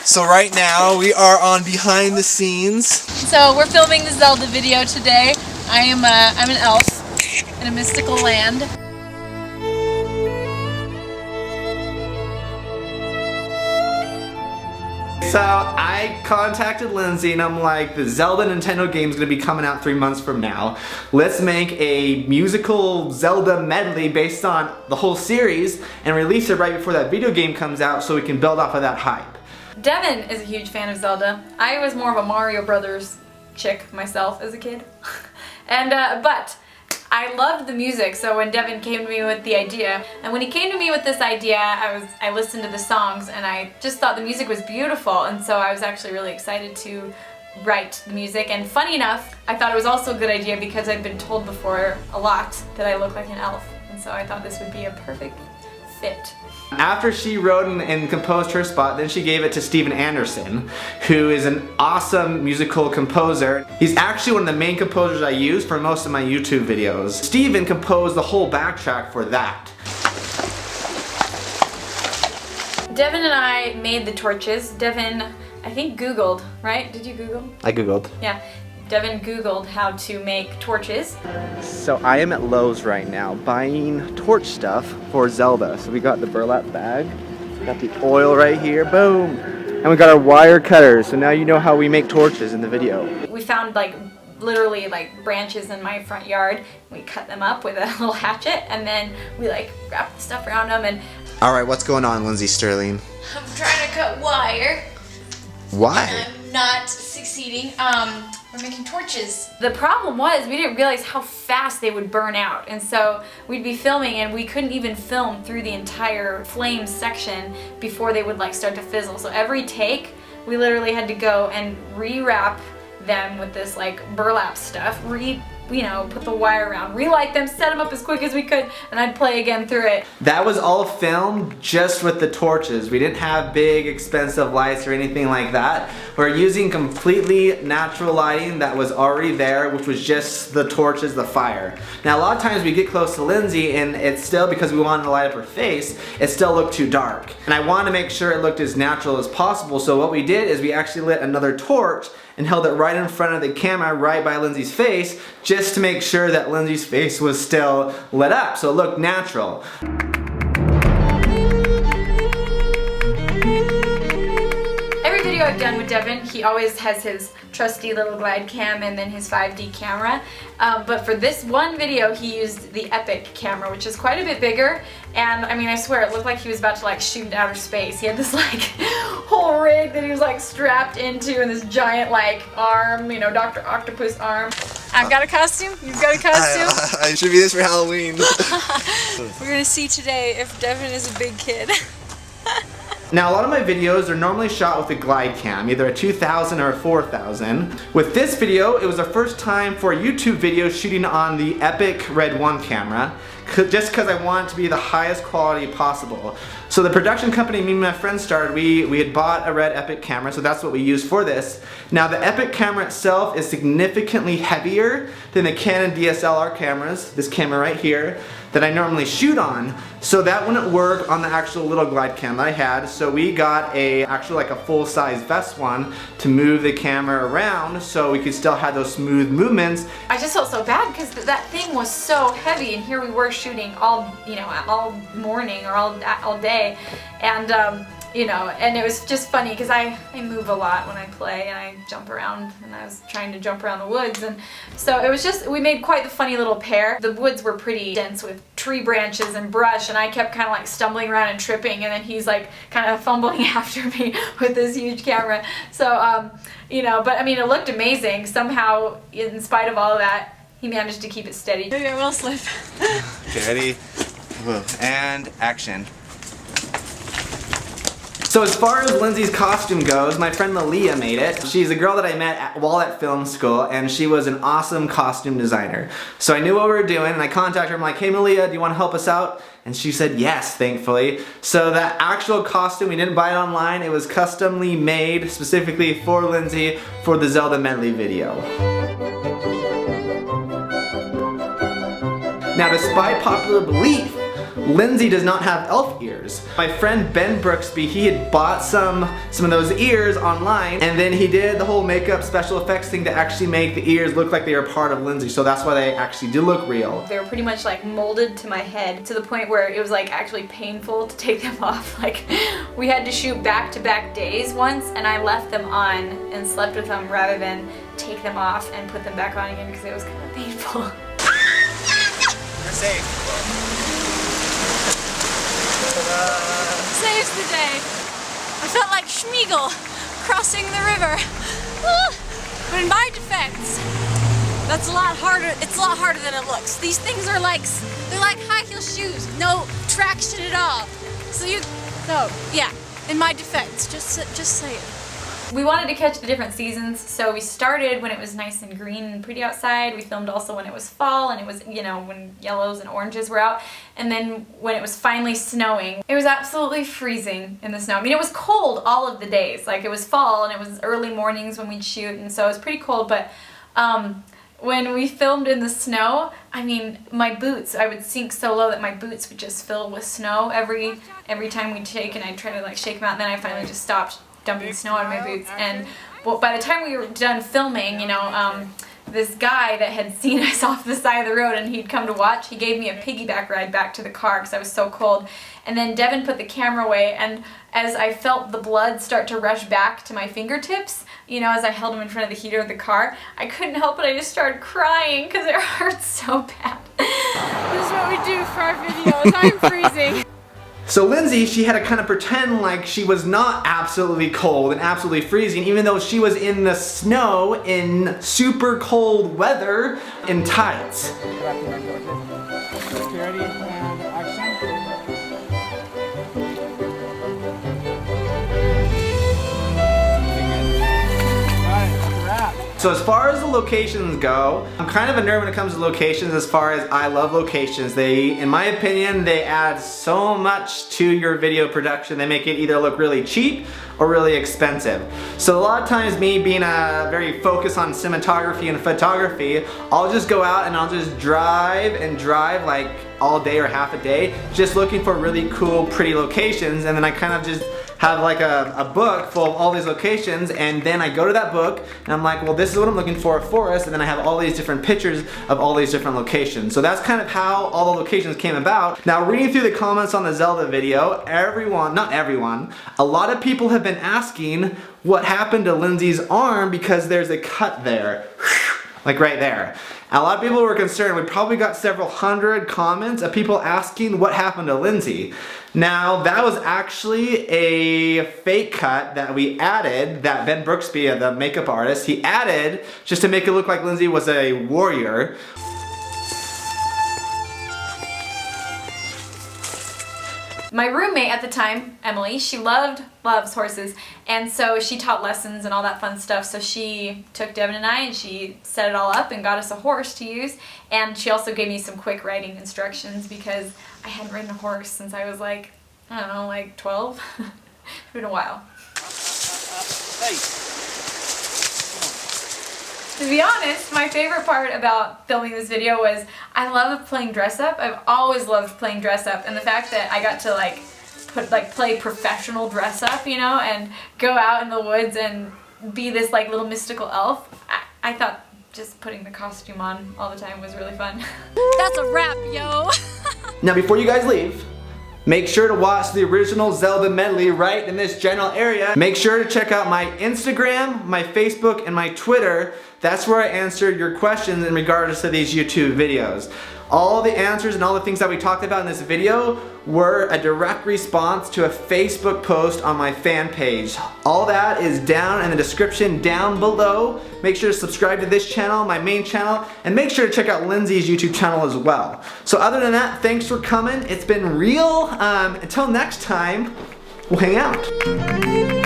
So right now we are on behind the scenes. So we're filming the Zelda video today. I'm an elf in a mystical land. So I contacted Lindsey and I'm like, the Zelda Nintendo game is going to be coming out 3 months from now. Let's make a musical Zelda medley based on the whole series and release it right before that video game comes out so we can build off of that hype. Devin is a huge fan of Zelda. I was more of a Mario Brothers chick myself as a kid. But I loved the music, so when Devin came to me with the idea, and when he came to me with this idea, I listened to the songs and I just thought the music was beautiful, and so I was actually really excited to write the music. And funny enough, I thought it was also a good idea because I'd been told before a lot that I look like an elf, and so I thought this would be a perfect fit. After she wrote and composed her spot, then she gave it to Steven Anderson, who is an awesome musical composer. He's actually one of the main composers I use for most of my YouTube videos. Steven composed the whole backtrack for that. Devin and I made the torches. Devin, I think, Googled, right? Did you Google? I Googled. Yeah. Devin Googled how to make torches. So I am at Lowe's right now buying torch stuff for Zelda. So we got the burlap bag, got the oil right here, boom. And we got our wire cutters. So now you know how we make torches in the video. We found literally branches in my front yard. We cut them up with a little hatchet and then we wrap the stuff around them. And All right, what's going on, Lindsey Stirling? I'm trying to cut wire. Why? I'm not succeeding. We're making torches. the problem was we didn't realize how fast they would burn out, and so we'd be filming and we couldn't even film through the entire flame section before they would start to fizzle. So every take we literally had to go and rewrap them with this burlap stuff, put the wire around, relight them, set them up as quick as we could, and I'd play again through it. That was all filmed just with the torches. We didn't have big expensive lights or anything like that. We're using completely natural lighting that was already there, which was just the torches, the fire. Now a lot of times we get close to Lindsey and it's still, because we wanted to light up her face, it still looked too dark. And I wanted to make sure it looked as natural as possible, so what we did is we actually lit another torch and held it right in front of the camera, right by Lindsey's face, just to make sure that Lindsey's face was still lit up, so it looked natural. Every video I've done with Devin, he always has his trusty little glide cam and then his 5D camera. But for this one video, he used the Epic camera, which is quite a bit bigger. And I mean, I swear, it looked like he was about to shoot into outer space. He had this whole rig that he was strapped into, and this giant arm, Dr. Octopus arm. I've got a costume. You've got a costume. I should be this for Halloween. We're gonna see today if Devin is a big kid. Now a lot of my videos are normally shot with a glide cam, either a 2000 or a 4000. With this video, it was our first time for a YouTube video shooting on the Epic Red 1 camera, just because I wanted it to be the highest quality possible. So the production company me and my friends started, we had bought a Red Epic camera, so that's what we used for this. Now the Epic camera itself is significantly heavier than the Canon DSLR cameras, this camera right here, that I normally shoot on, so that wouldn't work on the actual little glide cam that I had. So we got a full-size vest one to move the camera around so we could still have those smooth movements. I just felt so bad because that thing was so heavy, and here we were shooting all morning or all day, and and it was just funny because I move a lot when I play and I jump around, and I was trying to jump around the woods, and so it was just, we made quite the funny little pair. The woods were pretty dense with tree branches and brush, and I kept kind of stumbling around and tripping, and then he's kind of fumbling after me with this huge camera. So but I mean, it looked amazing. Somehow, in spite of all of that, he managed to keep it steady. Maybe I will slip. Okay, ready? Whoa. And action. So as far as Lindsey's costume goes, my friend Melia made it. She's a girl that I met while at film school, and she was an awesome costume designer. So I knew what we were doing, and I contacted her. I'm like, hey Melia, do you want to help us out? And she said yes, thankfully. So that actual costume, we didn't buy it online. It was customly made specifically for Lindsey for the Zelda Medley video. Now, despite popular belief, Lindsey does not have elf ears. My friend Ben Brooksby, he had bought some of those ears online, and then he did the whole makeup special effects thing to actually make the ears look like they were part of Lindsey, so that's why they actually do look real. They were pretty much like molded to my head to the point where it was like actually painful to take them off. Like we had to shoot back-to-back days once, and I left them on and slept with them rather than take them off and put them back on again because it was kind of painful. You're safe. Saves the day. I felt like Schmeagol crossing the river. But in my defense, that's a lot harder. It's a lot harder than it looks. These things are like, they're like high heel shoes, no traction at all. So yeah. In my defense, just say it. We wanted to catch the different seasons, so we started when it was nice and green and pretty outside. We filmed also when it was fall and it was, you know, when yellows and oranges were out. And then when it was finally snowing, it was absolutely freezing in the snow. I mean, it was cold all of the days. Like, it was fall and it was early mornings when we'd shoot, and so it was pretty cold. But when we filmed in the snow, I mean, my boots, I would sink so low that my boots would just fill with snow every time we'd shake, and I'd try to like shake them out, and then I finally just stopped dumping snow out of my boots. And well, by the time we were done filming, you know, this guy that had seen us off the side of the road and he'd come to watch, he gave me a piggyback ride back to the car because I was so cold. And then Devin put the camera away, and as I felt the blood start to rush back to my fingertips, you know, as I held him in front of the heater of the car, I couldn't help it. I just started crying because it hurt so bad. This is what we do for our videos. I'm freezing. So Lindsey, she had to kind of pretend like she was not absolutely cold and absolutely freezing, even though she was in the snow in super cold weather in tights. Ready and action. So as far as the locations go, I'm kind of a nerd when it comes to locations as far as I love locations. They, in my opinion, they add so much to your video production. They make it either look really cheap or really expensive. So a lot of times, me being very focused on cinematography and photography, I'll just go out and I'll just drive like all day or half a day, just looking for really cool, pretty locations, and then I kind of just have like a book full of all these locations, and then I go to that book and I'm like, well, this is what I'm looking for a forest, and then I have all these different pictures of all these different locations. So that's kind of how all the locations came about. Now, reading through the comments on the Zelda video, not everyone, a lot of people have been asking what happened to Lindsey's arm because there's a cut there. Like right there. A lot of people were concerned. We probably got several hundred comments of people asking what happened to Lindsey. Now, that was actually a fake cut that we added, that Ben Brooksby, the makeup artist, he added just to make it look like Lindsey was a warrior. My roommate at the time, Emily, she loves horses, and so she taught lessons and all that fun stuff. So she took Devin and I and she set it all up and got us a horse to use, and she also gave me some quick riding instructions because I hadn't ridden a horse since I was like, I don't know, like 12. It's been a while. To be honest, my favorite part about filming this video was I love playing dress up. I've always loved playing dress up, and the fact that I got to play professional dress up, you know, and go out in the woods and be this like little mystical elf. I thought just putting the costume on all the time was really fun. That's a wrap, yo. Now, before you guys leave, make sure to watch the original Zelda medley right in this general area. Make sure to check out my Instagram, my Facebook, and my Twitter. That's where I answer your questions in regards to these YouTube videos. All the answers and all the things that we talked about in this video were a direct response to a Facebook post on my fan page. All that is down in the description down below. Make sure to subscribe to this channel, my main channel, and make sure to check out Lindsey's YouTube channel as well. So other than that, thanks for coming. It's been real. Until next time, we'll hang out.